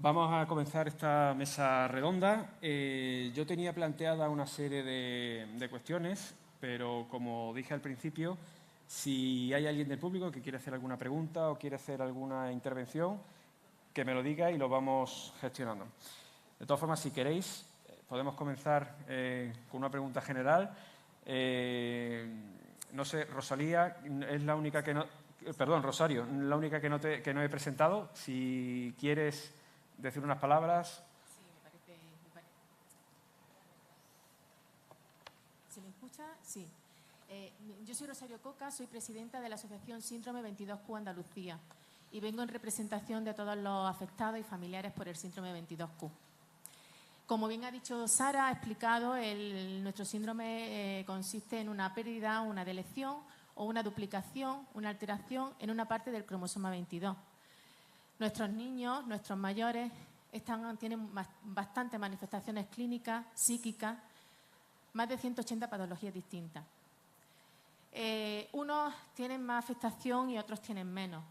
Vamos a comenzar esta mesa redonda. Yo tenía planteada una serie de cuestiones, pero como dije al principio, si hay alguien del público que quiere hacer alguna pregunta o quiere hacer alguna intervención, que me lo diga y lo vamos gestionando. De todas formas, si queréis, podemos comenzar con una pregunta general. No sé, Rosalía es la única que no... Perdón, Rosario, la única que no he presentado. Si quieres decir unas palabras. Sí, me parece. ¿Se me escucha? Sí. Yo soy Rosario Coca, soy presidenta de la Asociación Síndrome 22Q Andalucía y vengo en representación de todos los afectados y familiares por el síndrome 22Q. Como bien ha dicho Sara, ha explicado, nuestro síndrome consiste en una pérdida, una deleción o una duplicación, una alteración en una parte del cromosoma 22. Nuestros niños, nuestros mayores, tienen bastantes manifestaciones clínicas, psíquicas, más de 180 patologías distintas. Unos tienen más afectación y otros tienen menos.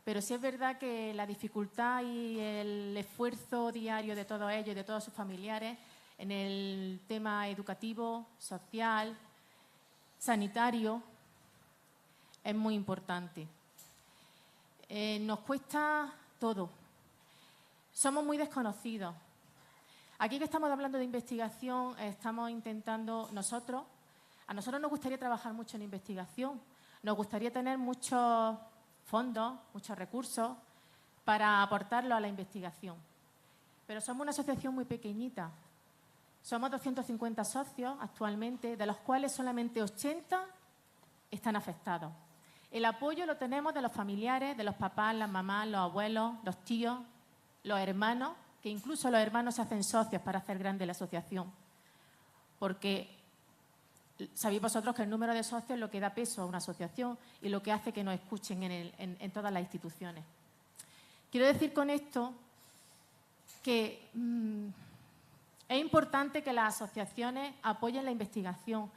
Pero sí es verdad que la dificultad y el esfuerzo diario de todos ellos y de todos sus familiares en el tema educativo, social, sanitario, es muy importante. Nos cuesta todo. Somos muy desconocidos. Aquí que estamos hablando de investigación, estamos intentando a nosotros nos gustaría trabajar mucho en investigación, nos gustaría tener muchos fondos, muchos recursos para aportarlo a la investigación. Pero somos una asociación muy pequeñita. Somos 250 socios actualmente, de los cuales solamente 80 están afectados. El apoyo lo tenemos de los familiares, de los papás, las mamás, los abuelos, los tíos, los hermanos, que incluso los hermanos se hacen socios para hacer grande la asociación. Porque sabéis vosotros que el número de socios es lo que da peso a una asociación y lo que hace que nos escuchen en todas las instituciones. Quiero decir con esto que es importante que las asociaciones apoyen la investigación,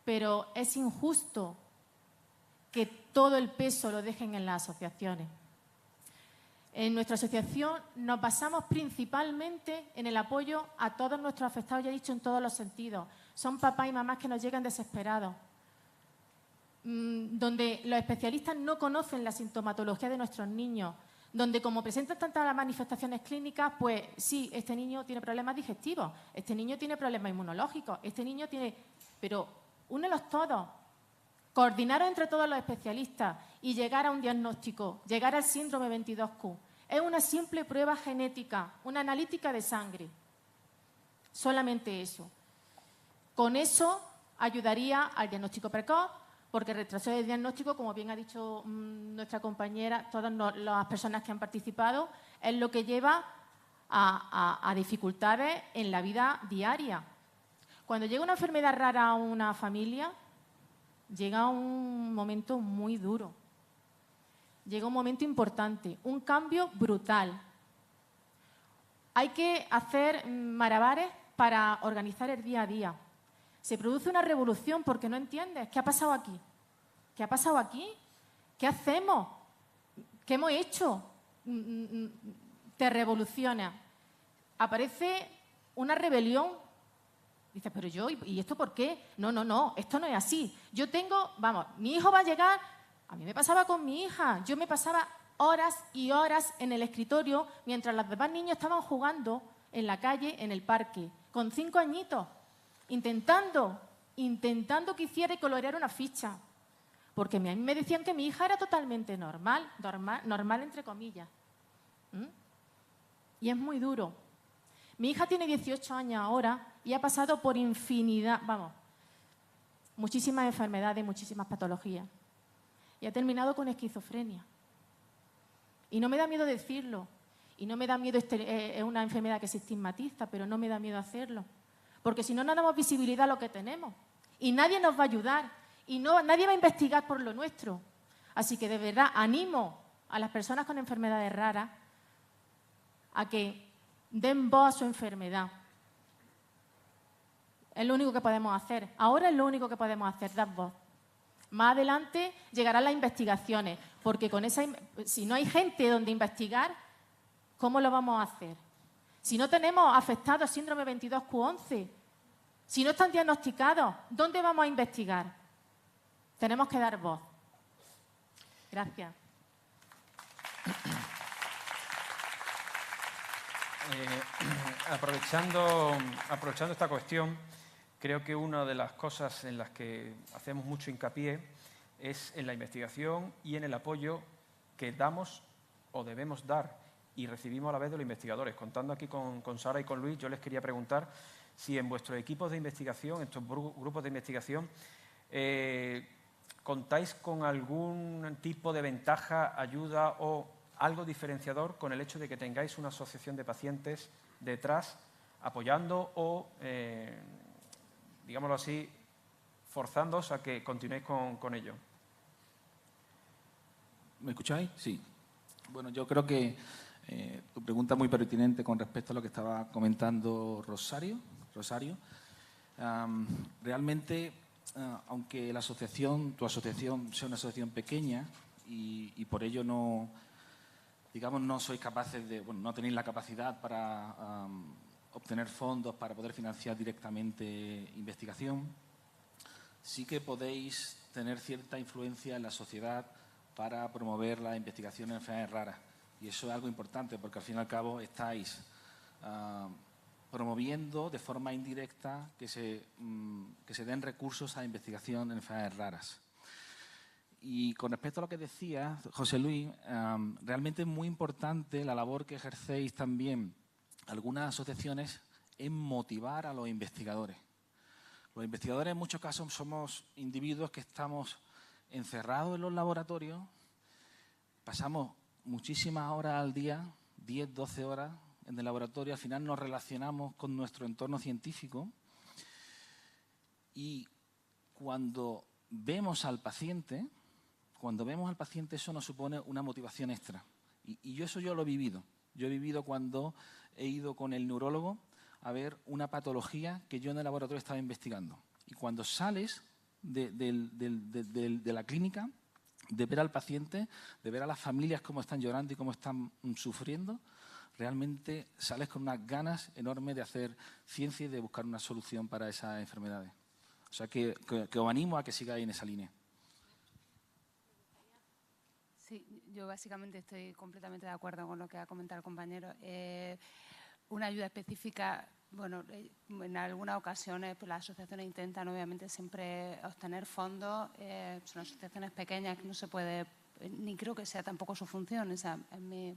pero es injusto que todo el peso lo dejen en las asociaciones. En nuestra asociación nos basamos principalmente en el apoyo a todos nuestros afectados, ya he dicho, en todos los sentidos. Son papás y mamás que nos llegan desesperados, donde los especialistas no conocen la sintomatología de nuestros niños, donde como presentan tantas manifestaciones clínicas, pues sí, este niño tiene problemas digestivos, este niño tiene problemas inmunológicos, este niño tiene... Pero únelos todos. Coordinaros entre todos los especialistas y llegar a un diagnóstico, llegar al síndrome 22Q. Es una simple prueba genética, una analítica de sangre. Solamente eso. Con eso ayudaría al diagnóstico precoz, porque el retraso de diagnóstico, como bien ha dicho nuestra compañera, todas las personas que han participado, es lo que lleva a dificultades en la vida diaria. Cuando llega una enfermedad rara a una familia, llega un momento muy duro, llega un momento importante, un cambio brutal. Hay que hacer malabares para organizar el día a día. Se produce una revolución porque no entiendes qué ha pasado aquí. ¿Qué ha pasado aquí? ¿Qué hacemos? ¿Qué hemos hecho? Te revoluciona. Aparece una rebelión. Dices, pero yo, ¿y esto por qué? No, esto no es así. Yo tengo, vamos, mi hijo va a llegar, a mí me pasaba con mi hija, yo me pasaba horas y horas en el escritorio mientras los demás niños estaban jugando en la calle, en el parque, con 5 añitos, intentando que hiciera y colorear una ficha. Porque a mí me decían que mi hija era totalmente normal entre comillas. Y es muy duro. Mi hija tiene 18 años ahora y ha pasado por muchísimas enfermedades, muchísimas patologías. Y ha terminado con esquizofrenia. Y no me da miedo decirlo. Y no me da miedo, es una enfermedad que se estigmatiza, pero no me da miedo hacerlo. Porque si no, no damos visibilidad a lo que tenemos. Y nadie nos va a ayudar. Y nadie va a investigar por lo nuestro. Así que de verdad animo a las personas con enfermedades raras a que den voz a su enfermedad. Es lo único que podemos hacer. Ahora es lo único que podemos hacer, dar voz. Más adelante llegarán las investigaciones, porque si no hay gente donde investigar, ¿cómo lo vamos a hacer? Si no tenemos afectados síndrome 22q11, si no están diagnosticados, ¿dónde vamos a investigar? Tenemos que dar voz. Gracias. Aprovechando esta cuestión, creo que una de las cosas en las que hacemos mucho hincapié es en la investigación y en el apoyo que damos o debemos dar y recibimos a la vez de los investigadores. Contando aquí con Sara y con Luis, yo les quería preguntar si en vuestros equipos de investigación, en estos grupos de investigación, contáis con algún tipo de ventaja, ayuda o algo diferenciador con el hecho de que tengáis una asociación de pacientes detrás apoyando o, digámoslo así, forzándoos a que continuéis con ello. ¿Me escucháis? Sí. Bueno, yo creo que tu pregunta es muy pertinente con respecto a lo que estaba comentando Rosario. Realmente, aunque tu asociación sea una asociación pequeña y por ello no sois capaces de, no tenéis la capacidad para obtener fondos para poder financiar directamente investigación, sí que podéis tener cierta influencia en la sociedad para promover la investigación en enfermedades raras. Y eso es algo importante porque al fin y al cabo estáis promoviendo de forma indirecta que se den recursos a investigación en enfermedades raras. Y con respecto a lo que decía José Luis, realmente es muy importante la labor que ejercéis también algunas asociaciones en motivar a los investigadores. Los investigadores en muchos casos somos individuos que estamos encerrados en los laboratorios, pasamos muchísimas horas al día, 10, 12 horas en el laboratorio, al final nos relacionamos con nuestro entorno científico y cuando vemos al paciente eso nos supone una motivación extra. Y yo lo he vivido. Yo he vivido cuando he ido con el neurólogo a ver una patología que yo en el laboratorio estaba investigando. Y cuando sales de la clínica, de ver al paciente, de ver a las familias cómo están llorando y cómo están sufriendo, realmente sales con unas ganas enormes de hacer ciencia y de buscar una solución para esas enfermedades. O sea que os animo a que sigáis en esa línea. Sí, yo básicamente estoy completamente de acuerdo con lo que ha comentado el compañero. Una ayuda específica, bueno, en algunas ocasiones pues, las asociaciones intentan obviamente siempre obtener fondos. Son asociaciones pequeñas que no se puede, ni creo que sea tampoco su función, esa es mi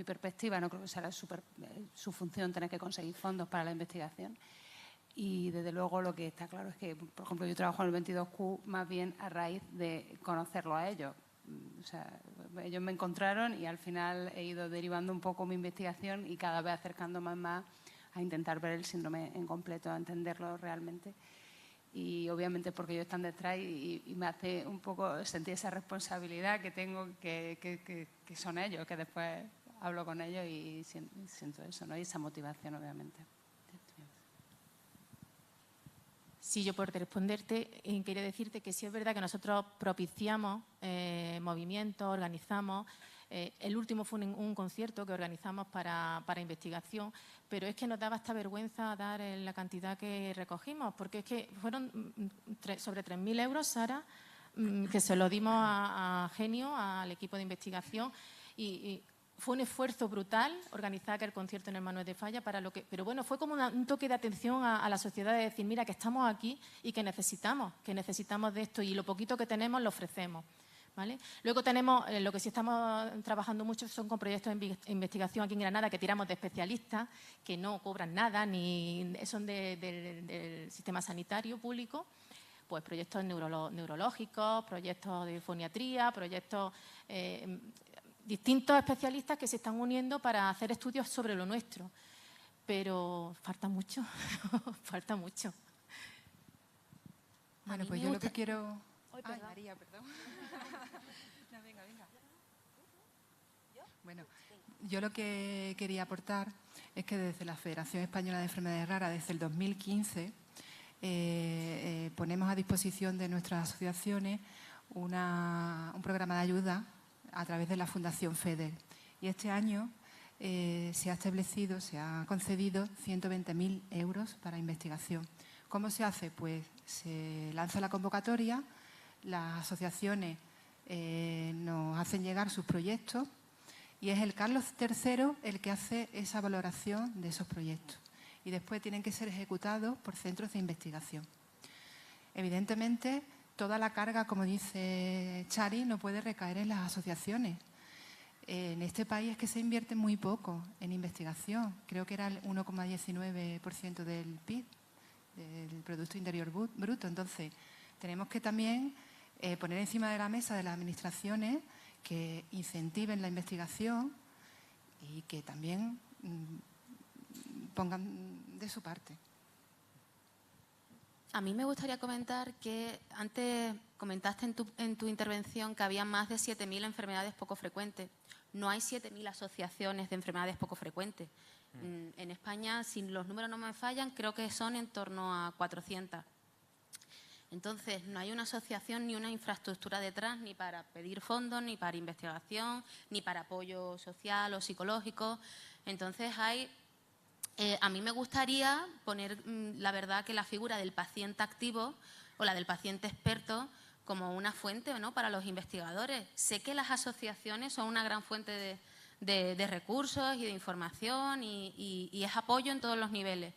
perspectiva, no creo que sea su función tener que conseguir fondos para la investigación. Y desde luego lo que está claro es que, por ejemplo, yo trabajo en el 22Q más bien a raíz de conocerlo a ellos. O sea, ellos me encontraron y al final he ido derivando un poco mi investigación y cada vez acercándome más a intentar ver el síndrome en completo, a entenderlo realmente. Y obviamente porque ellos están detrás y me hace un poco sentir esa responsabilidad que tengo, que son ellos, que después hablo con ellos y siento eso, ¿no? Y esa motivación, obviamente. Sí, yo por responderte, quería decirte que sí es verdad que nosotros propiciamos movimientos, organizamos. El último fue un concierto que organizamos para investigación, pero es que nos daba esta vergüenza dar la cantidad que recogimos, porque es que fueron sobre 3.000 euros, Sara, que se lo dimos a Genio, al equipo de investigación, y fue un esfuerzo brutal organizar aquel concierto en el Manuel de Falla para lo que, pero bueno, fue como un toque de atención a la sociedad de decir, mira, que estamos aquí y que necesitamos de esto y lo poquito que tenemos lo ofrecemos, ¿vale? Luego tenemos, lo que sí estamos trabajando mucho son con proyectos de investigación aquí en Granada que tiramos de especialistas que no cobran nada ni son del sistema sanitario público, pues proyectos neurológicos, proyectos de foniatría, proyectos distintos especialistas que se están uniendo para hacer estudios sobre lo nuestro. Pero falta mucho, falta mucho. Bueno, pues yo lo que quiero... Ay, María, perdón. No, venga. Bueno, yo lo que quería aportar es que desde la Federación Española de Enfermedades Raras, desde el 2015, ponemos a disposición de nuestras asociaciones un programa de ayuda a través de la Fundación FEDER. Y este año se ha establecido, se ha concedido 120.000 euros para investigación. ¿Cómo se hace? Pues se lanza la convocatoria, las asociaciones nos hacen llegar sus proyectos y es el Carlos III el que hace esa valoración de esos proyectos. Y después tienen que ser ejecutados por centros de investigación. Evidentemente, toda la carga, como dice Chari, no puede recaer en las asociaciones. En este país es que se invierte muy poco en investigación. Creo que era el 1,19% del PIB, del Producto Interior Bruto. Entonces, tenemos que también poner encima de la mesa de las administraciones que incentiven la investigación y que también pongan de su parte. A mí me gustaría comentar que antes comentaste en tu intervención que había más de 7.000 enfermedades poco frecuentes. No hay 7.000 asociaciones de enfermedades poco frecuentes. En España, si los números no me fallan, creo que son en torno a 400. Entonces, no hay una asociación ni una infraestructura detrás ni para pedir fondos, ni para investigación, ni para apoyo social o psicológico. Entonces, a mí me gustaría poner, la verdad, que la figura del paciente activo o la del paciente experto como una fuente, ¿no?, para los investigadores. Sé que las asociaciones son una gran fuente de recursos y de información y es apoyo en todos los niveles.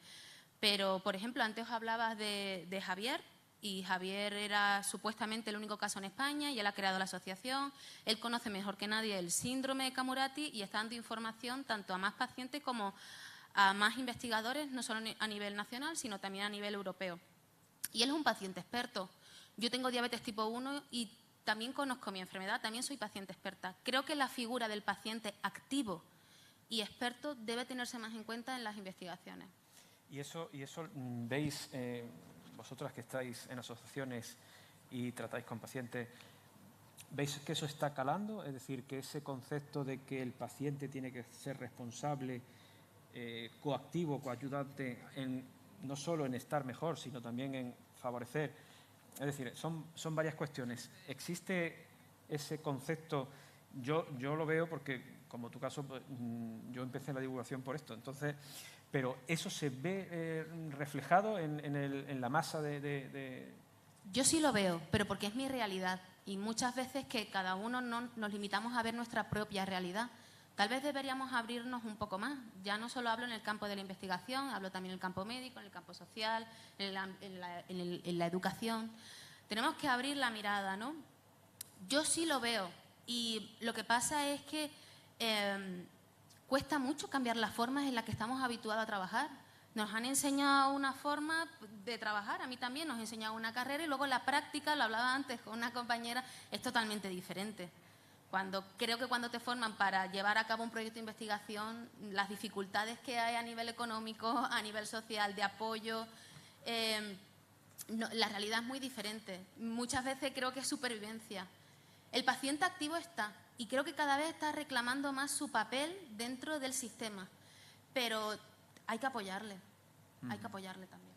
Pero, por ejemplo, antes os hablabas de Javier, y Javier era supuestamente el único caso en España y él ha creado la asociación. Él conoce mejor que nadie el síndrome de Camurati y está dando información tanto a más pacientes como a más investigadores, no solo a nivel nacional, sino también a nivel europeo. Y él es un paciente experto. Yo tengo diabetes tipo 1 y también conozco mi enfermedad, también soy paciente experta. Creo que la figura del paciente activo y experto debe tenerse más en cuenta en las investigaciones. Y eso veis, vosotras que estáis en asociaciones y tratáis con pacientes, ¿veis que eso está calando? Es decir, que ese concepto de que el paciente tiene que ser responsable, coactivo, coayudante, no solo en estar mejor, sino también en favorecer. Es decir, son varias cuestiones. ¿Existe ese concepto? Yo lo veo porque, como tu caso, yo empecé la divulgación por esto. Entonces, pero ¿eso se ve reflejado en la masa de...? Yo sí lo veo, pero porque es mi realidad. Y muchas veces que cada uno nos limitamos a ver nuestra propia realidad. Tal vez deberíamos abrirnos un poco más. Ya no solo hablo en el campo de la investigación, hablo también en el campo médico, en el campo social, en la educación. Tenemos que abrir la mirada, ¿no? Yo sí lo veo y lo que pasa es que cuesta mucho cambiar las formas en las que estamos habituados a trabajar. Nos han enseñado una forma de trabajar, a mí también nos han enseñado una carrera y luego la práctica, lo hablaba antes con una compañera, es totalmente diferente. Creo que cuando te forman para llevar a cabo un proyecto de investigación, las dificultades que hay a nivel económico, a nivel social, de apoyo, la realidad es muy diferente. Muchas veces creo que es supervivencia. El paciente activo está, y creo que cada vez está reclamando más su papel dentro del sistema, pero hay que apoyarle también.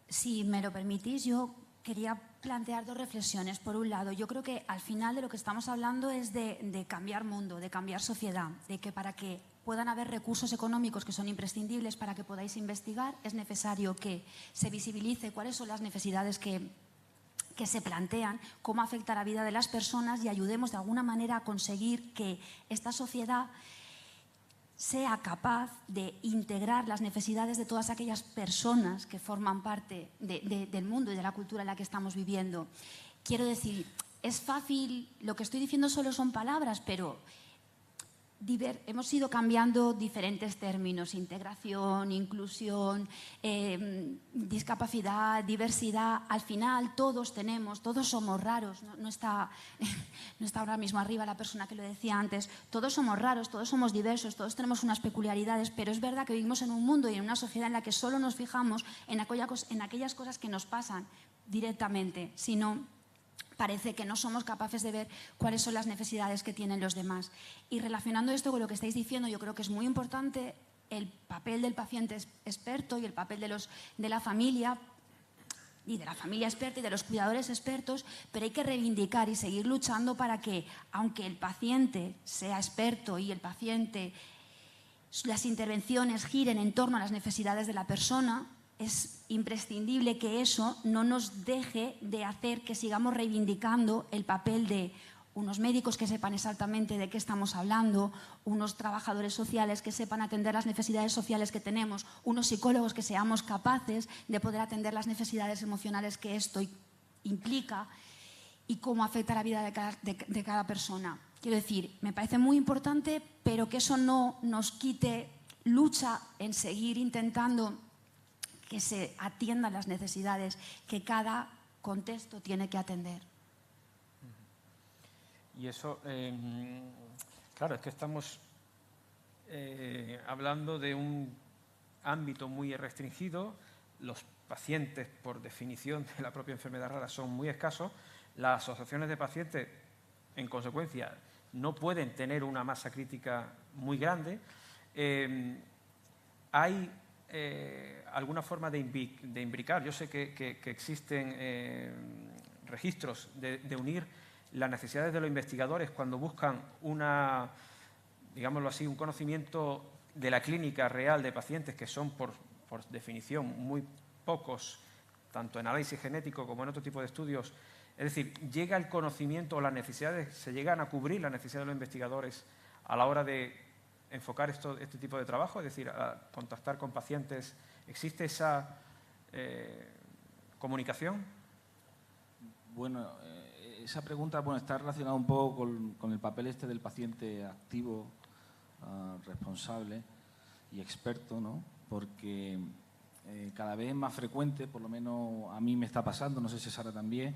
Si me lo permitís, yo quería plantear dos reflexiones. Por un lado, yo creo que al final de lo que estamos hablando es de cambiar mundo, de cambiar sociedad, de que para que puedan haber recursos económicos que son imprescindibles para que podáis investigar, es necesario que se visibilice cuáles son las necesidades que se plantean, cómo afecta la vida de las personas y ayudemos de alguna manera a conseguir que esta sociedad sea capaz de integrar las necesidades de todas aquellas personas que forman parte del mundo y de la cultura en la que estamos viviendo. Quiero decir, es fácil, lo que estoy diciendo solo son palabras, pero hemos ido cambiando diferentes términos: integración, inclusión, discapacidad, diversidad. Al final todos somos raros, no está ahora mismo arriba la persona que lo decía antes, todos somos raros, todos somos diversos, todos tenemos unas peculiaridades, pero es verdad que vivimos en un mundo y en una sociedad en la que solo nos fijamos en aquellas cosas que nos pasan directamente, sino parece que no somos capaces de ver cuáles son las necesidades que tienen los demás. Y relacionando esto con lo que estáis diciendo, yo creo que es muy importante el papel del paciente experto y el papel de la familia. y de la familia experta y de los cuidadores expertos, pero hay que reivindicar y seguir luchando para que, aunque el paciente sea experto y el paciente, las intervenciones giren en torno a las necesidades de la persona, es imprescindible que eso no nos deje de hacer que sigamos reivindicando el papel de unos médicos que sepan exactamente de qué estamos hablando, unos trabajadores sociales que sepan atender las necesidades sociales que tenemos, unos psicólogos que seamos capaces de poder atender las necesidades emocionales que esto implica y cómo afecta la vida de cada persona. Quiero decir, me parece muy importante, pero que eso no nos quite lucha en seguir intentando que se atiendan las necesidades que cada contexto tiene que atender. Y eso, claro, es que estamos hablando de un ámbito muy restringido. Los pacientes, por definición de la propia enfermedad rara, son muy escasos. Las asociaciones de pacientes, en consecuencia, no pueden tener una masa crítica muy grande. ¿Hay alguna forma de imbricar? Yo sé que existen registros de unir las necesidades de los investigadores cuando buscan digámoslo así, un conocimiento de la clínica real de pacientes, que son por definición muy pocos, tanto en análisis genético como en otro tipo de estudios. Es decir, llega el conocimiento o las necesidades, se llegan a cubrir las necesidades de los investigadores a la hora de enfocar este tipo de trabajo, es decir, a contactar con pacientes. ¿Existe esa comunicación? Bueno, esa pregunta está relacionada un poco con el papel del paciente activo, responsable y experto, ¿no? Porque cada vez es más frecuente, por lo menos a mí me está pasando, no sé si Sara también,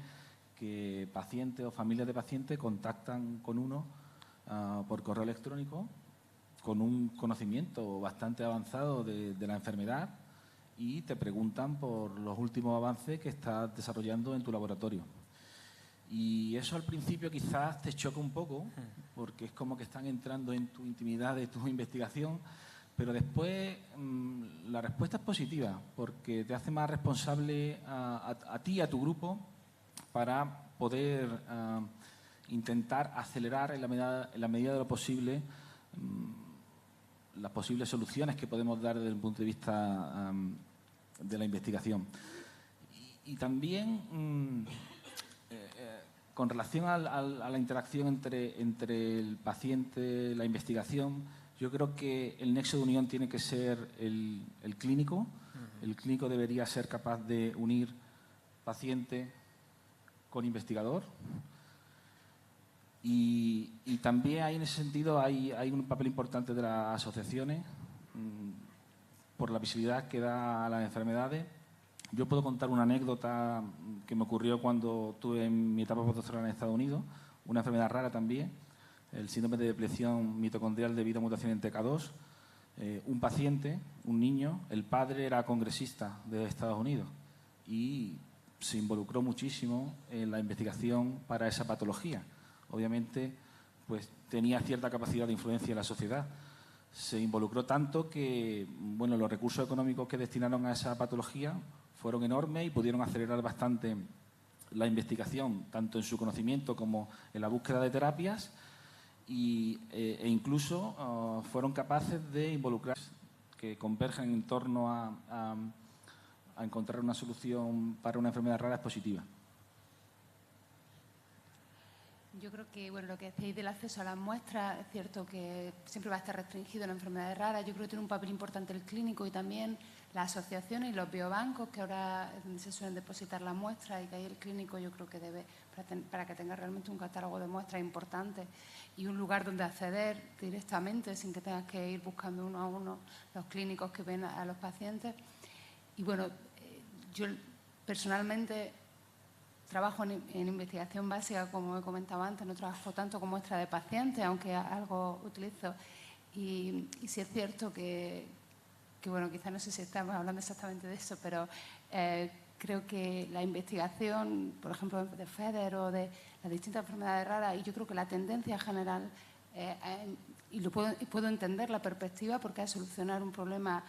que pacientes o familias de pacientes contactan con uno por correo electrónico con un conocimiento bastante avanzado de la enfermedad y te preguntan por los últimos avances que estás desarrollando en tu laboratorio. Y eso al principio quizás te choca un poco, porque es como que están entrando en tu intimidad de tu investigación, pero después la respuesta es positiva, porque te hace más responsable a ti y a tu grupo para poder intentar acelerar en la medida de lo posible las posibles soluciones que podemos dar desde el punto de vista de la investigación. Y también con relación a la interacción entre el paciente y la investigación, yo creo que el nexo de unión tiene que ser el clínico. El clínico debería ser capaz de unir paciente con investigador. Y también en ese sentido hay un papel importante de las asociaciones por la visibilidad que da a las enfermedades. Yo puedo contar una anécdota que me ocurrió cuando tuve en mi etapa postdoctoral en Estados Unidos, una enfermedad rara también, el síndrome de depleción mitocondrial debido a mutación en TK2. Un paciente, un niño, el padre era congresista de Estados Unidos y se involucró muchísimo en la investigación para esa patología. Obviamente, pues tenía cierta capacidad de influencia en la sociedad. Se involucró tanto que, bueno, los recursos económicos que destinaron a esa patología fueron enormes y pudieron acelerar bastante la investigación, tanto en su conocimiento como en la búsqueda de terapias, e incluso fueron capaces de involucrar que convergen en torno a encontrar una solución para una enfermedad rara es positiva. Yo creo que lo que decíais del acceso a las muestras, es cierto que siempre va a estar restringido en enfermedades raras. Yo creo que tiene un papel importante el clínico y también las asociaciones y los biobancos, que ahora es donde se suelen depositar las muestras, y que ahí el clínico yo creo que debe, para que tenga realmente un catálogo de muestras importante y un lugar donde acceder directamente sin que tengas que ir buscando uno a uno los clínicos que ven a los pacientes. Y bueno, yo personalmente trabajo en investigación básica, como he comentado antes, no trabajo tanto con muestras de pacientes, aunque algo utilizo. Y sí es cierto que bueno, quizás no sé si estamos hablando exactamente de eso, pero creo que la investigación, por ejemplo, de FEDER o de las distintas enfermedades raras, y yo creo que la tendencia general, y puedo entender la perspectiva, porque es solucionar un problema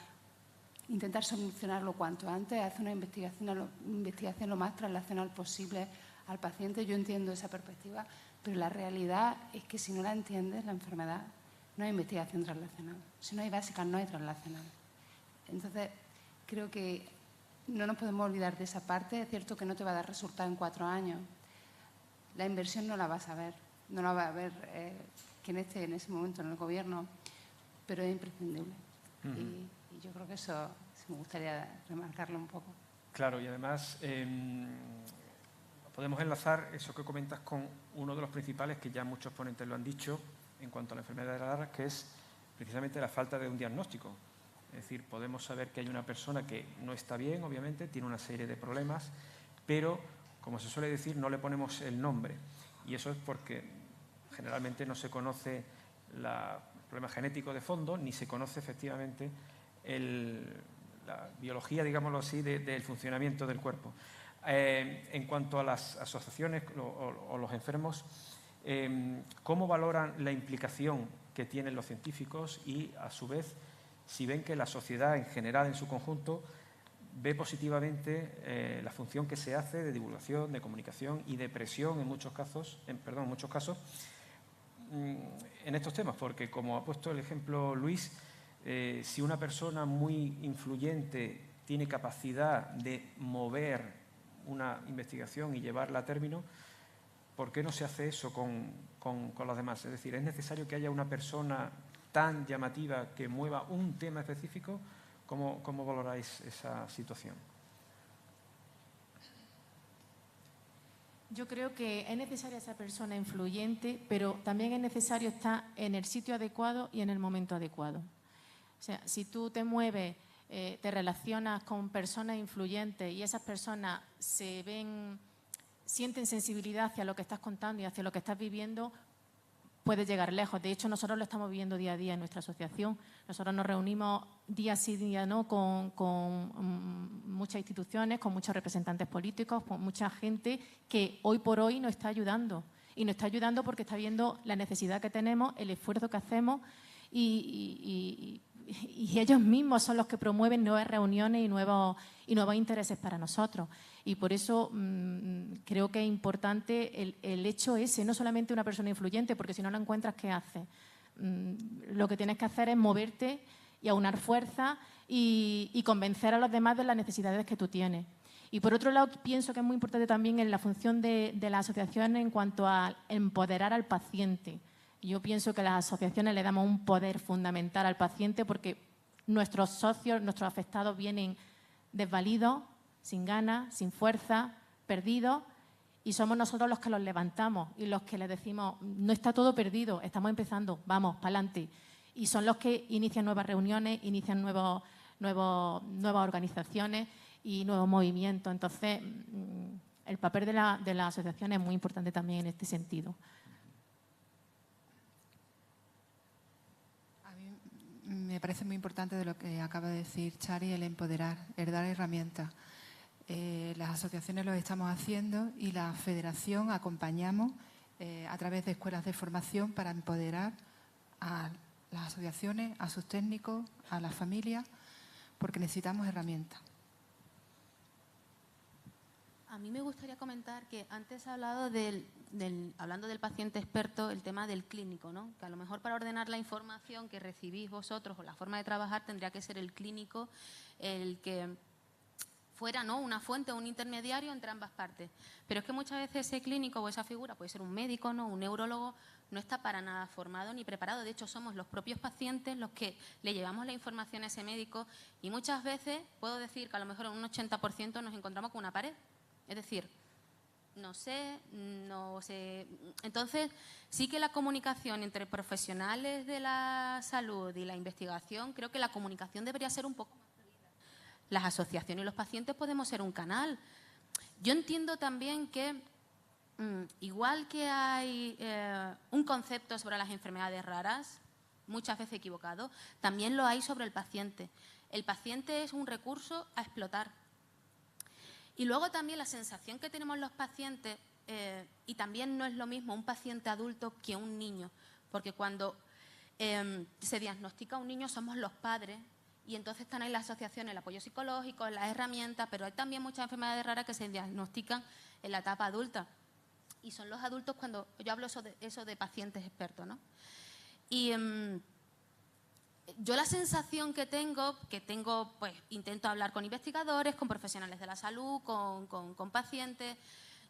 intentar solucionarlo cuanto antes, hacer una investigación lo más translacional posible al paciente. Yo entiendo esa perspectiva, pero la realidad es que si no la entiendes, la enfermedad, no hay investigación translacional. Si no hay básica, no hay translacional. Entonces, creo que no nos podemos olvidar de esa parte. Es cierto que no te va a dar resultado en 4 años. La inversión no la vas a ver, no la va a ver quien esté en ese momento en el gobierno, pero es imprescindible. Y yo creo que eso me gustaría remarcarlo un poco. Claro, y además podemos enlazar eso que comentas con uno de los principales, que ya muchos ponentes lo han dicho, en cuanto a la enfermedad de Rara, que es precisamente la falta de un diagnóstico. Es decir, podemos saber que hay una persona que no está bien, obviamente, tiene una serie de problemas, pero, como se suele decir, no le ponemos el nombre. Y eso es porque generalmente no se conoce el problema genético de fondo, ni se conoce efectivamente la biología, digámoslo así, del funcionamiento del cuerpo. En cuanto a las asociaciones o los enfermos, ¿cómo valoran la implicación que tienen los científicos y, a su vez, si ven que la sociedad en general, en su conjunto, ve positivamente la función que se hace de divulgación, de comunicación y de presión en muchos casos, en estos temas? Porque, como ha puesto el ejemplo Luis, si una persona muy influyente tiene capacidad de mover una investigación y llevarla a término, ¿por qué no se hace eso con los demás? Es decir, ¿es necesario que haya una persona tan llamativa que mueva un tema específico? ¿Cómo valoráis esa situación? Yo creo que es necesaria esa persona influyente, pero también es necesario estar en el sitio adecuado y en el momento adecuado. O sea, si tú te mueves, te relacionas con personas influyentes y esas personas sienten sensibilidad hacia lo que estás contando y hacia lo que estás viviendo, puedes llegar lejos. De hecho, nosotros lo estamos viviendo día a día en nuestra asociación. Nosotros nos reunimos día sí, día no con muchas instituciones, con muchos representantes políticos, con mucha gente que hoy por hoy nos está ayudando. Y nos está ayudando porque está viendo la necesidad que tenemos, el esfuerzo que hacemos y ellos mismos son los que promueven nuevas reuniones y nuevos intereses para nosotros. Y por eso creo que es importante el hecho ese, no solamente una persona influyente, porque si no la encuentras, ¿qué haces? Lo que tienes que hacer es moverte y aunar fuerza y convencer a los demás de las necesidades que tú tienes. Y por otro lado, pienso que es muy importante también en la función de las asociaciones en cuanto a empoderar al paciente. Yo pienso que las asociaciones le damos un poder fundamental al paciente porque nuestros socios, nuestros afectados vienen desvalidos, sin ganas, sin fuerza, perdidos, y somos nosotros los que los levantamos y los que les decimos, no está todo perdido, estamos empezando, vamos, para adelante. Y son los que inician nuevas reuniones, inician nuevas organizaciones y nuevos movimientos. Entonces, el papel de la asociación es muy importante también en este sentido. Me parece muy importante de lo que acaba de decir Chari, el empoderar, el dar herramientas. Las asociaciones lo estamos haciendo y la federación acompañamos a través de escuelas de formación para empoderar a las asociaciones, a sus técnicos, a las familias, porque necesitamos herramientas. A mí me gustaría comentar que antes he hablado hablando del paciente experto, el tema del clínico, ¿no? Que a lo mejor para ordenar la información que recibís vosotros o la forma de trabajar tendría que ser el clínico el que fuera, ¿no?, una fuente o un intermediario entre ambas partes. Pero es que muchas veces ese clínico o esa figura puede ser un médico, ¿no?, un neurólogo, no está para nada formado ni preparado. De hecho, somos los propios pacientes los que le llevamos la información a ese médico y muchas veces puedo decir que a lo mejor en un 80% nos encontramos con una pared. Es decir, no sé. Entonces, sí que la comunicación entre profesionales de la salud y la investigación, creo que la comunicación debería ser un poco más fluida. Las asociaciones y los pacientes podemos ser un canal. Yo entiendo también que, igual que hay un concepto sobre las enfermedades raras, muchas veces equivocado, también lo hay sobre el paciente. El paciente es un recurso a explotar. Y luego también la sensación que tenemos los pacientes, y también no es lo mismo un paciente adulto que un niño, porque cuando se diagnostica a un niño somos los padres Y entonces están ahí las asociaciones, el apoyo psicológico, las herramientas, pero hay también muchas enfermedades raras que se diagnostican en la etapa adulta. Y son los adultos cuando yo hablo eso de pacientes expertos, ¿no? Y yo la sensación que tengo, pues intento hablar con investigadores, con profesionales de la salud, con pacientes.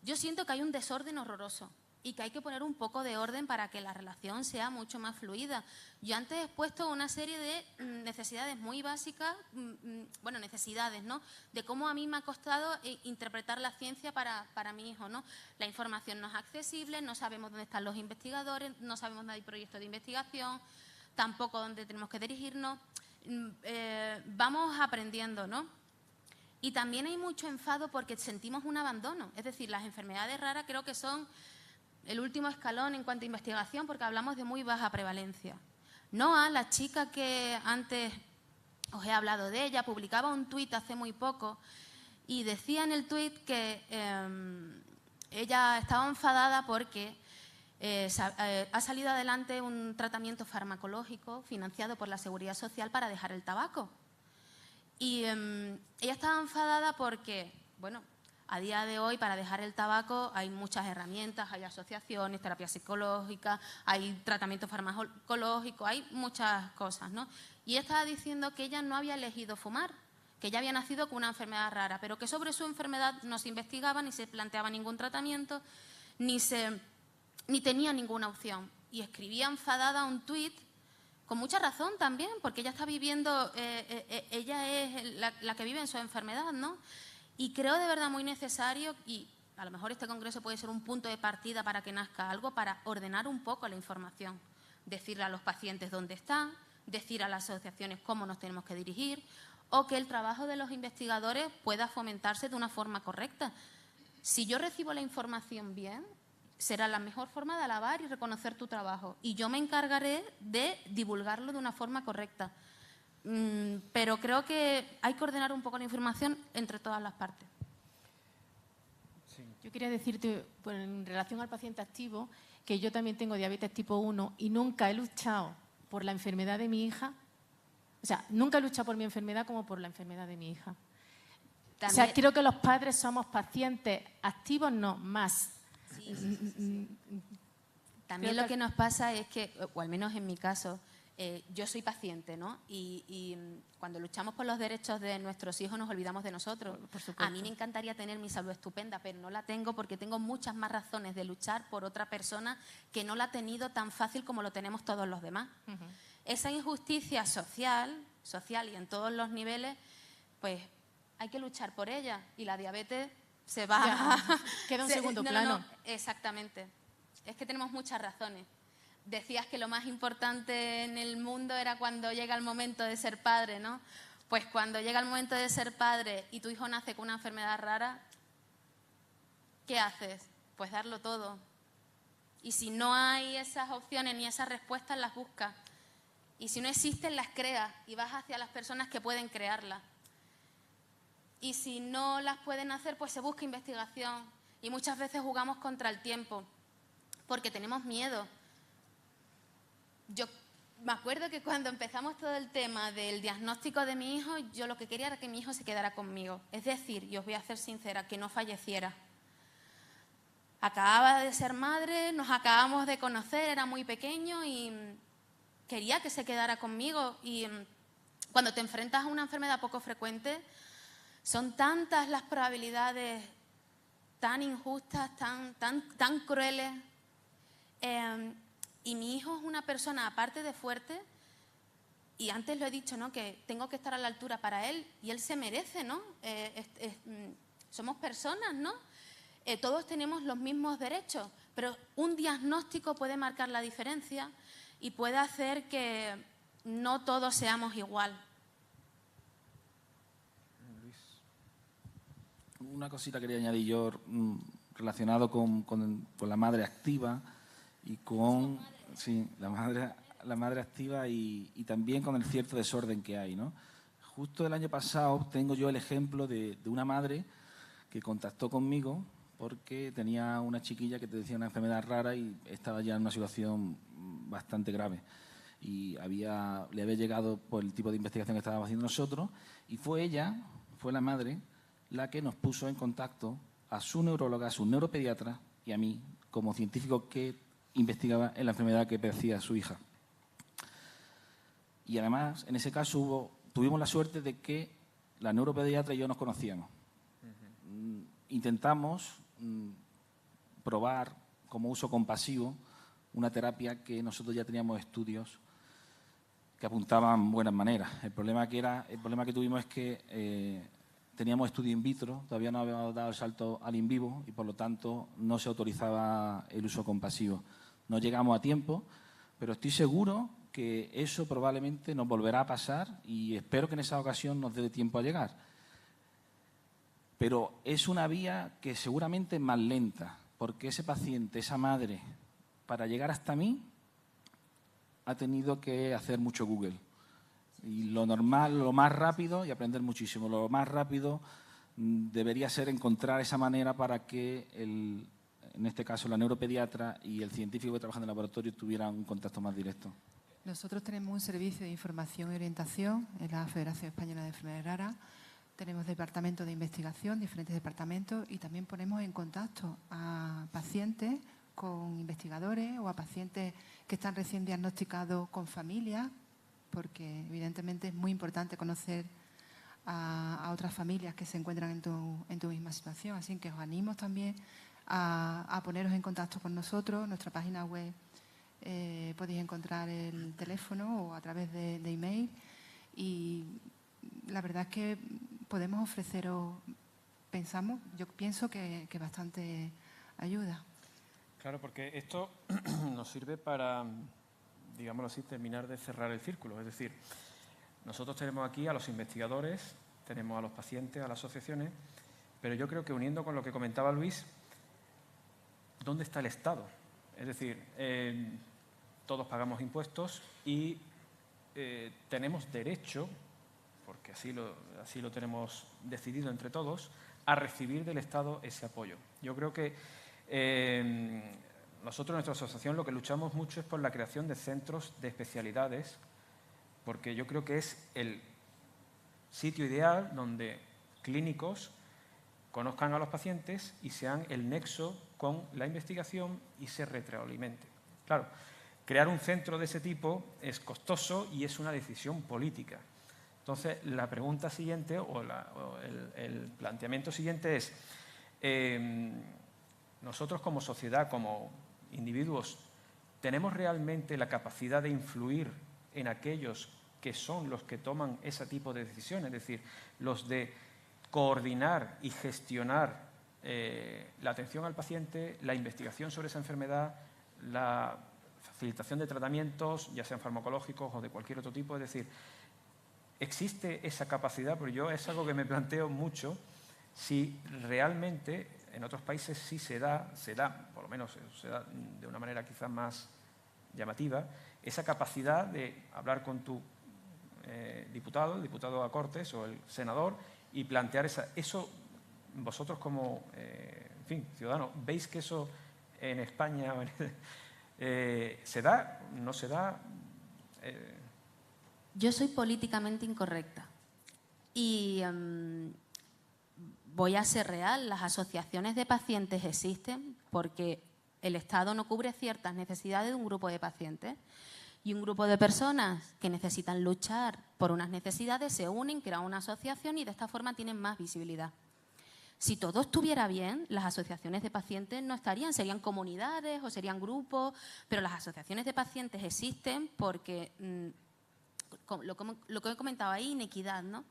Yo siento que hay un desorden horroroso y que hay que poner un poco de orden para que la relación sea mucho más fluida. Yo antes he expuesto una serie de necesidades muy básicas, bueno, necesidades, ¿no?, de cómo a mí me ha costado interpretar la ciencia para mi hijo, ¿no? La información no es accesible, no sabemos dónde están los investigadores, no sabemos dónde hay proyectos de investigación, tampoco dónde tenemos que dirigirnos. Vamos aprendiendo, ¿no? Y también hay mucho enfado porque sentimos un abandono. Es decir, las enfermedades raras creo que son el último escalón en cuanto a investigación porque hablamos de muy baja prevalencia. Noa, la chica que antes os he hablado de ella, publicaba un tuit hace muy poco y decía en el tuit que ella estaba enfadada porque ha salido adelante un tratamiento farmacológico financiado por la Seguridad Social para dejar el tabaco. Y ella estaba enfadada porque, bueno, a día de hoy para dejar el tabaco hay muchas herramientas, hay asociaciones, terapia psicológica, hay tratamiento farmacológico, hay muchas cosas, ¿no? Y ella estaba diciendo que ella no había elegido fumar, que ella había nacido con una enfermedad rara, pero que sobre su enfermedad no se investigaba, ni se planteaba ningún tratamiento, ni tenía ninguna opción. Y escribía enfadada un tuit, con mucha razón también, porque ella está viviendo, ella es la que vive en su enfermedad, ¿no? Y creo de verdad muy necesario, y a lo mejor este congreso puede ser un punto de partida para que nazca algo, para ordenar un poco la información. Decirle a los pacientes dónde están, decir a las asociaciones cómo nos tenemos que dirigir, o que el trabajo de los investigadores pueda fomentarse de una forma correcta. Si yo recibo la información bien, será la mejor forma de alabar y reconocer tu trabajo. Y yo me encargaré de divulgarlo de una forma correcta. Pero creo que hay que ordenar un poco la información entre todas las partes. Sí. Yo quería decirte, pues, en relación al paciente activo, que yo también tengo diabetes tipo 1 y nunca he luchado por la enfermedad de mi hija. O sea, nunca he luchado por mi enfermedad como por la enfermedad de mi hija. También, o sea, creo que los padres somos pacientes activos, no más. Sí. También lo que nos pasa es que, o al menos en mi caso, yo soy paciente, ¿no? Y cuando luchamos por los derechos de nuestros hijos nos olvidamos de nosotros. A mí me encantaría tener mi salud estupenda, pero no la tengo porque tengo muchas más razones de luchar por otra persona que no la ha tenido tan fácil como lo tenemos todos los demás. Esa injusticia social y en todos los niveles, pues hay que luchar por ella. Y la diabetes se va... Queda en segundo plano. No, exactamente. Es que tenemos muchas razones. Decías que lo más importante en el mundo era cuando llega el momento de ser padre, ¿no? Pues cuando llega el momento de ser padre y tu hijo nace con una enfermedad rara, ¿qué haces? Pues darlo todo. Y si no hay esas opciones ni esas respuestas, las buscas. Y si no existen, las creas y vas hacia las personas que pueden crearlas. Y si no las pueden hacer, pues se busca investigación. Y muchas veces jugamos contra el tiempo porque tenemos miedo. Yo me acuerdo que cuando empezamos todo el tema del diagnóstico de mi hijo, yo lo que quería era que mi hijo se quedara conmigo. Es decir, y os voy a ser sincera, que no falleciera. Acababa de ser madre, nos acabamos de conocer, era muy pequeño y quería que se quedara conmigo. Y cuando te enfrentas a una enfermedad poco frecuente, son tantas las probabilidades tan injustas, tan crueles. Y mi hijo es una persona, aparte de fuerte, y antes lo he dicho, ¿no?, que tengo que estar a la altura para él, y él se merece, ¿no? Somos personas, ¿no? Todos tenemos los mismos derechos, pero un diagnóstico puede marcar la diferencia y puede hacer que no todos seamos igual. Una cosita quería añadir yo relacionado con la madre activa y con la madre activa y también con el cierto desorden que hay, ¿no? Justo el año pasado tengo yo el ejemplo de una madre que contactó conmigo porque tenía una chiquilla que te decía una enfermedad rara y estaba ya en una situación bastante grave. y le había llegado por el tipo de investigación que estábamos haciendo nosotros, y fue la madre, la que nos puso en contacto a su neuróloga, a su neuropediatra y a mí, como científico que investigaba en la enfermedad que padecía su hija. Y además, en ese caso, tuvimos la suerte de que la neuropediatra y yo nos conocíamos. Intentamos probar como uso compasivo una terapia que nosotros ya teníamos estudios que apuntaban buenas maneras. El problema que tuvimos es que teníamos estudio in vitro, todavía no habíamos dado el salto al in vivo y por lo tanto no se autorizaba el uso compasivo. No llegamos a tiempo, pero estoy seguro que eso probablemente nos volverá a pasar y espero que en esa ocasión nos dé tiempo a llegar. Pero es una vía que seguramente es más lenta, porque ese paciente, esa madre, para llegar hasta mí, ha tenido que hacer mucho Google. Y lo normal, lo más rápido, y aprender muchísimo, lo más rápido debería ser encontrar esa manera para que, en este caso, la neuropediatra y el científico que trabaja en el laboratorio tuvieran un contacto más directo. Nosotros tenemos un servicio de información y orientación en la Federación Española de Enfermedades Raras. Tenemos departamentos de investigación, diferentes departamentos, y también ponemos en contacto a pacientes con investigadores o a pacientes que están recién diagnosticados con familias, porque evidentemente es muy importante conocer a otras familias que se encuentran en tu misma situación. Así que os animo también a poneros en contacto con nosotros. En nuestra página web podéis encontrar el teléfono o a través de email, y la verdad es que podemos ofreceros, yo pienso que bastante ayuda. Claro, porque esto nos sirve para, digámoslo así, terminar de cerrar el círculo. Es decir, nosotros tenemos aquí a los investigadores, tenemos a los pacientes, a las asociaciones, pero yo creo que uniendo con lo que comentaba Luis, ¿dónde está el Estado? Es decir, todos pagamos impuestos y tenemos derecho, porque así lo tenemos decidido entre todos, a recibir del Estado ese apoyo. Yo creo que nosotros, nuestra asociación, lo que luchamos mucho es por la creación de centros de especialidades, porque yo creo que es el sitio ideal donde clínicos conozcan a los pacientes y sean el nexo con la investigación y se retroalimente. Claro, crear un centro de ese tipo es costoso y es una decisión política. Entonces, la pregunta siguiente o el planteamiento siguiente es, nosotros como sociedad, como individuos, ¿tenemos realmente la capacidad de influir en aquellos que son los que toman ese tipo de decisiones? Es decir, los de coordinar y gestionar la atención al paciente, la investigación sobre esa enfermedad, la facilitación de tratamientos, ya sean farmacológicos o de cualquier otro tipo. Es decir, ¿existe esa capacidad? Porque yo es algo que me planteo mucho, si realmente en otros países sí se da, por lo menos se da de una manera quizás más llamativa, esa capacidad de hablar con tu el diputado a Cortes o el senador y plantear eso. Vosotros como, en fin, ciudadanos, ¿veis que eso en España se da? ¿No se da? Yo soy políticamente incorrecta y voy a ser real. Las asociaciones de pacientes existen porque el Estado no cubre ciertas necesidades de un grupo de pacientes y un grupo de personas que necesitan luchar por unas necesidades se unen, crean una asociación y de esta forma tienen más visibilidad. Si todo estuviera bien, las asociaciones de pacientes no estarían, serían comunidades o serían grupos, pero las asociaciones de pacientes existen porque, lo que he comentado ahí, inequidad, ¿no?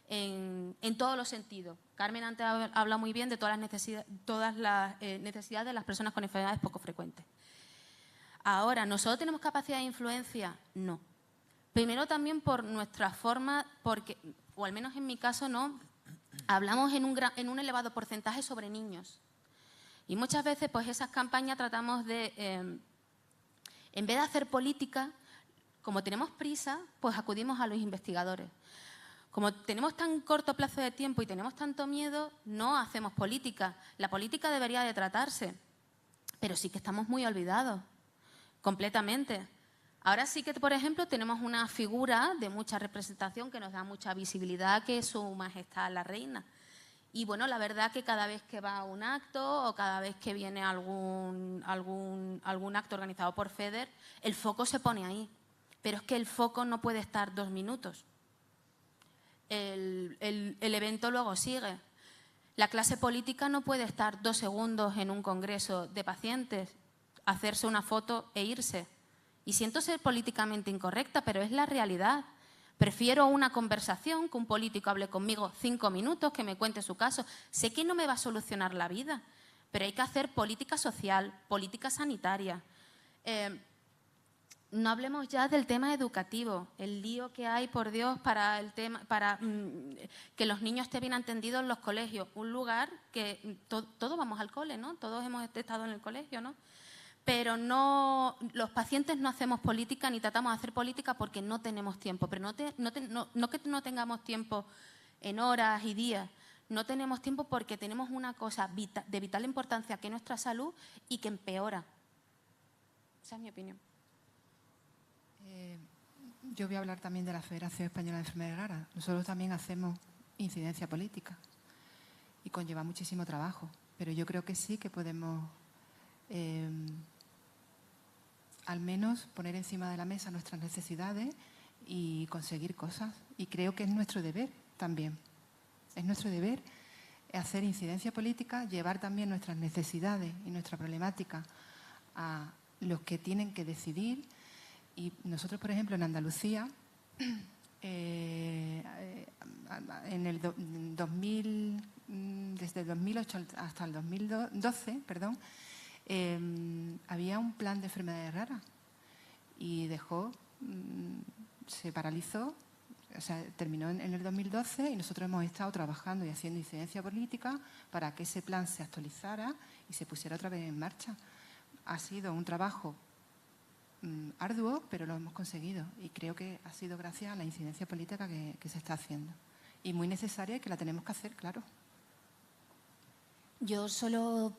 En todos los sentidos. Carmen antes habla muy bien de todas las necesidades de las personas con enfermedades poco frecuentes. Ahora, ¿nosotros tenemos capacidad de influencia? No. Primero también por nuestra forma, porque, o al menos en mi caso no, hablamos en un elevado porcentaje sobre niños. Y muchas veces pues esas campañas tratamos de, en vez de hacer política, como tenemos prisa, pues acudimos a los investigadores. Como tenemos tan corto plazo de tiempo y tenemos tanto miedo, no hacemos política. La política debería de tratarse, pero sí que estamos muy olvidados, completamente. Ahora sí que, por ejemplo, tenemos una figura de mucha representación que nos da mucha visibilidad, que es Su Majestad la Reina. Y bueno, la verdad que cada vez que va a un acto o cada vez que viene algún acto organizado por FEDER, el foco se pone ahí. Pero es que el foco no puede estar 2 minutos. El evento luego sigue. La clase política no puede estar 2 segundos en un congreso de pacientes, hacerse una foto e irse. Y siento ser políticamente incorrecta, pero es la realidad. Prefiero una conversación, que un político hable conmigo 5 minutos, que me cuente su caso. Sé que no me va a solucionar la vida, pero hay que hacer política social, política sanitaria. No hablemos ya del tema educativo, el lío que hay, por Dios, para que los niños estén bien atendidos en los colegios. Un lugar que todos vamos al cole, ¿no? Todos hemos estado en el colegio, ¿no? Pero no, los pacientes no hacemos política ni tratamos de hacer política porque no tenemos tiempo. Pero no que no tengamos tiempo en horas y días, no tenemos tiempo porque tenemos una cosa de vital importancia que es nuestra salud y que empeora. Esa es mi opinión. Yo voy a hablar también de la Federación Española de Enfermedades Raras. Nosotros también hacemos incidencia política y conlleva muchísimo trabajo, pero yo creo que sí que podemos al menos poner encima de la mesa nuestras necesidades y conseguir cosas. Y creo que es nuestro deber también. Es nuestro deber hacer incidencia política, llevar también nuestras necesidades y nuestra problemática a los que tienen que decidir. Y nosotros, por ejemplo, en Andalucía, en el 2000, desde el 2008 hasta el 2012, había un plan de enfermedades raras y se paralizó, o sea, terminó en el 2012 y nosotros hemos estado trabajando y haciendo incidencia política para que ese plan se actualizara y se pusiera otra vez en marcha. Ha sido un trabajo arduo, pero lo hemos conseguido y creo que ha sido gracias a la incidencia política que se está haciendo y muy necesaria y que la tenemos que hacer, claro. Yo solo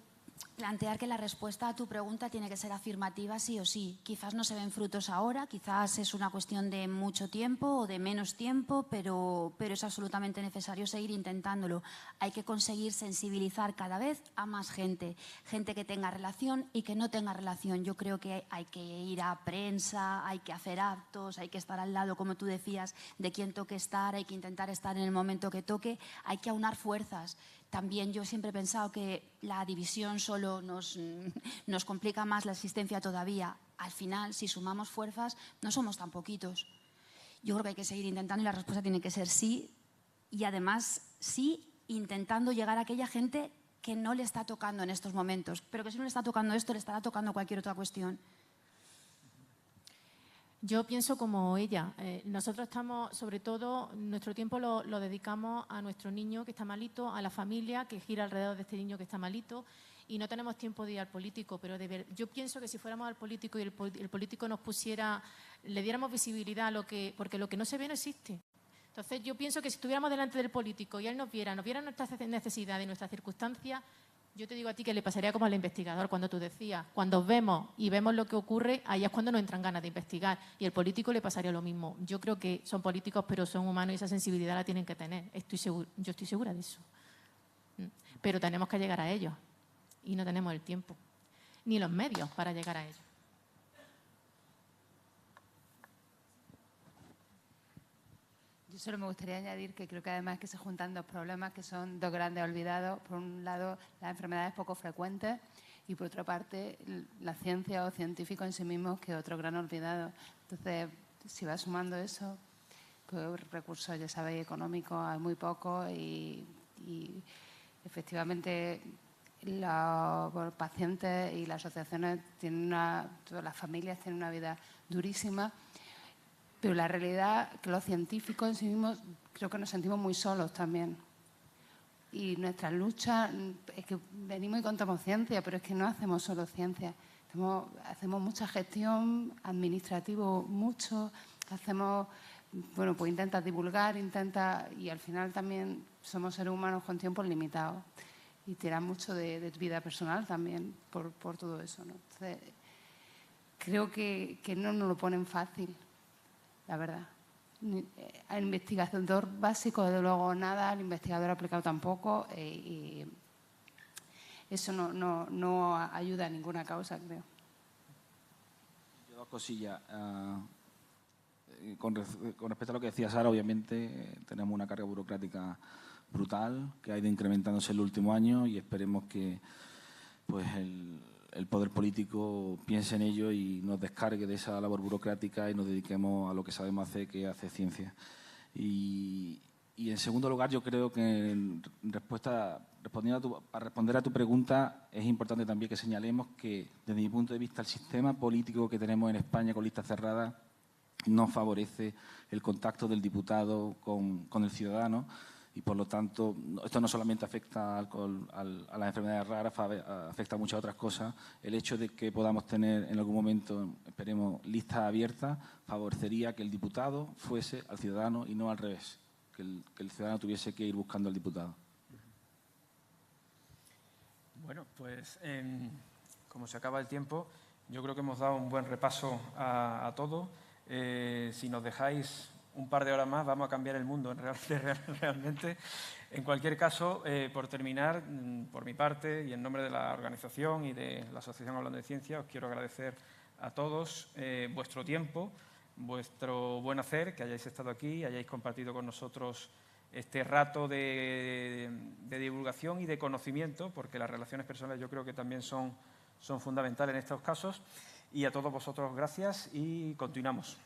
plantear que la respuesta a tu pregunta tiene que ser afirmativa sí o sí. Quizás no se ven frutos ahora, quizás es una cuestión de mucho tiempo o de menos tiempo, pero es absolutamente necesario seguir intentándolo. Hay que conseguir sensibilizar cada vez a más gente, gente que tenga relación y que no tenga relación. Yo creo que hay que ir a prensa, hay que hacer actos, hay que estar al lado, como tú decías, de quien toque estar, hay que intentar estar en el momento que toque, hay que aunar fuerzas. También yo siempre he pensado que la división solo nos complica más la existencia todavía. Al final, si sumamos fuerzas, no somos tan poquitos. Yo creo que hay que seguir intentando y la respuesta tiene que ser sí. Y además, sí, intentando llegar a aquella gente que no le está tocando en estos momentos. Pero que si no le está tocando esto, le estará tocando cualquier otra cuestión. Yo pienso como ella. Nosotros estamos, sobre todo, nuestro tiempo lo dedicamos a nuestro niño que está malito, a la familia que gira alrededor de este niño que está malito y no tenemos tiempo de ir al político. Pero yo pienso que si fuéramos al político y el político nos pusiera, le diéramos visibilidad a porque lo que no se ve no existe. Entonces yo pienso que si estuviéramos delante del político y él nos viera nuestras necesidades y nuestras circunstancias, yo te digo a ti que le pasaría como al investigador cuando tú decías, cuando vemos lo que ocurre, ahí es cuando nos entran ganas de investigar y al político le pasaría lo mismo. Yo creo que son políticos pero son humanos y esa sensibilidad la tienen que tener. Yo estoy segura de eso. Pero tenemos que llegar a ellos y no tenemos el tiempo ni los medios para llegar a ellos. Yo solo me gustaría añadir que creo que además que se juntan dos problemas que son dos grandes olvidados. Por un lado, las enfermedades poco frecuentes y por otra parte, la ciencia o científicos en sí mismos, que es otro gran olvidado. Entonces, si va sumando eso, pues recursos, ya sabéis, económicos hay muy pocos y efectivamente los pacientes y las asociaciones todas las familias tienen una vida durísima. Pero la realidad es que los científicos en sí mismos creo que nos sentimos muy solos también. Y nuestra lucha es que venimos y contamos ciencia, pero es que no hacemos solo ciencia. Hacemos mucha gestión, administrativo mucho, pues intentas divulgar, y al final también somos seres humanos con tiempos limitados. Y tiras mucho de tu vida personal también por todo eso, ¿no? Entonces, creo que no nos lo ponen fácil, la verdad. El investigador básico, desde luego, nada, el investigador aplicado tampoco, y eso no ayuda a ninguna causa, creo. Dos cosillas. Con respecto a lo que decía Sara, obviamente tenemos una carga burocrática brutal que ha ido incrementándose en el último año y esperemos que pues el poder político piense en ello y nos descargue de esa labor burocrática y nos dediquemos a lo que sabemos hacer, que es hacer ciencia. Y en segundo lugar, yo creo que para responder a tu pregunta, es importante también que señalemos que, desde mi punto de vista, el sistema político que tenemos en España con listas cerradas no favorece el contacto del diputado con el ciudadano y, por lo tanto, esto no solamente afecta a las enfermedades raras, afecta a muchas otras cosas. El hecho de que podamos tener en algún momento, esperemos, listas abiertas, favorecería que el diputado fuese al ciudadano y no al revés, que el ciudadano tuviese que ir buscando al diputado. Bueno, pues como se acaba el tiempo, yo creo que hemos dado un buen repaso a todo. Si nos dejáis un par de horas más, vamos a cambiar el mundo realmente. En cualquier caso, por terminar, por mi parte y en nombre de la organización y de la Asociación Hablando de Ciencia, os quiero agradecer a todos vuestro tiempo, vuestro buen hacer, que hayáis estado aquí, hayáis compartido con nosotros este rato de divulgación y de conocimiento, porque las relaciones personales yo creo que también son fundamentales en estos casos. Y a todos vosotros, gracias y continuamos.